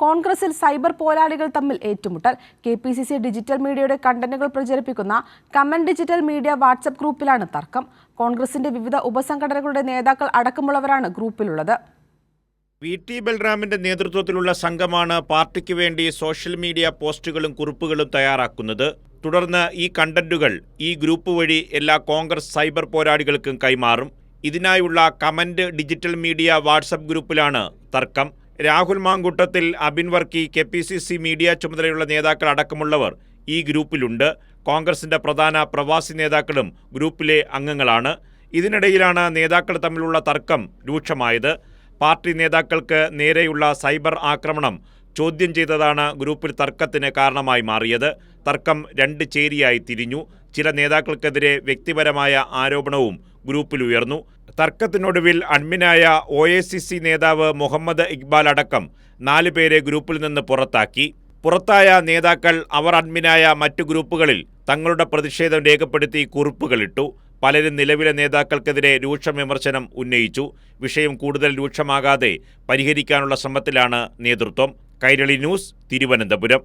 കോൺഗ്രസിൽ സൈബർ പോരാളികൾ തമ്മിൽ ഏറ്റുമുട്ടൽ. KPCC ഡിജിറ്റൽ മീഡിയയുടെ കണ്ടന്റുകൾ പ്രചരിപ്പിക്കുന്ന കമന്റ് ഡിജിറ്റൽ മീഡിയ വാട്സ്ആപ്പ് ഗ്രൂപ്പിലാണ് തർക്കം. കോൺഗ്രസിന്റെ വിവിധ ഉപസംഘടനകളുടെ നേതാക്കൾ അടക്കമുള്ളവരാണ് ഗ്രൂപ്പിലുള്ളത്. VT ബൽറാമിന്റെ നേതൃത്വത്തിലുള്ള സംഘമാണ് പാർട്ടിക്ക് വേണ്ടി സോഷ്യൽ മീഡിയ പോസ്റ്റുകളും കുറിപ്പുകളും തയ്യാറാക്കുന്നത്. തുടർന്ന് ഈ കണ്ടന്റുകൾ ഈ ഗ്രൂപ്പ് വഴി എല്ലാ കോൺഗ്രസ് സൈബർ പോരാളികൾക്കും കൈമാറും. ഇതിനായുള്ള കമന്റ് ഡിജിറ്റൽ മീഡിയ വാട്സ്ആപ്പ് ഗ്രൂപ്പിലാണ് തർക്കം. രാഹുൽ മാങ്കൂട്ടത്തിൽ, അബിൻ വർക്കി, KPCC മീഡിയ ചുമതലയുള്ള നേതാക്കൾ അടക്കമുള്ളവർ ഈ ഗ്രൂപ്പിലുണ്ട്. കോൺഗ്രസിന്റെ പ്രധാന പ്രവാസി നേതാക്കളും ഗ്രൂപ്പിലെ അംഗങ്ങളാണ്. ഇതിനിടയിലാണ് നേതാക്കൾ തമ്മിലുള്ള തർക്കം രൂക്ഷമായത്. പാർട്ടി നേതാക്കൾക്ക് നേരെയുള്ള സൈബർ ആക്രമണം ചോദ്യം ചെയ്തതാണ് ഗ്രൂപ്പിൽ തർക്കത്തിന് കാരണമായി മാറിയത്. തർക്കം രണ്ട് ചേരിയായി തിരിഞ്ഞു. ചില നേതാക്കൾക്കെതിരെ വ്യക്തിപരമായ ആരോപണവും ഗ്രൂപ്പിൽ ഉയർന്നു. തർക്കത്തിനൊടുവിൽ അഡ്മിനായ OACC നേതാവ് മുഹമ്മദ് ഇക്ബാൽ അടക്കം 4 പേരെ ഗ്രൂപ്പിൽ നിന്ന് പുറത്താക്കി. പുറത്തായ നേതാക്കൾ അവർ അഡ്മിനായ മറ്റു ഗ്രൂപ്പുകളിൽ തങ്ങളുടെ പ്രതിഷേധം രേഖപ്പെടുത്തി കുറിപ്പുകളിട്ടു. പലരും നിലവിലെ നേതാക്കൾക്കെതിരെ രൂക്ഷ വിമർശനം ഉന്നയിച്ചു. വിഷയം കൂടുതൽ രൂക്ഷമാകാതെ പരിഹരിക്കാനുള്ള ശ്രമത്തിലാണ് നേതൃത്വം. കൈരളി ന്യൂസ്, തിരുവനന്തപുരം.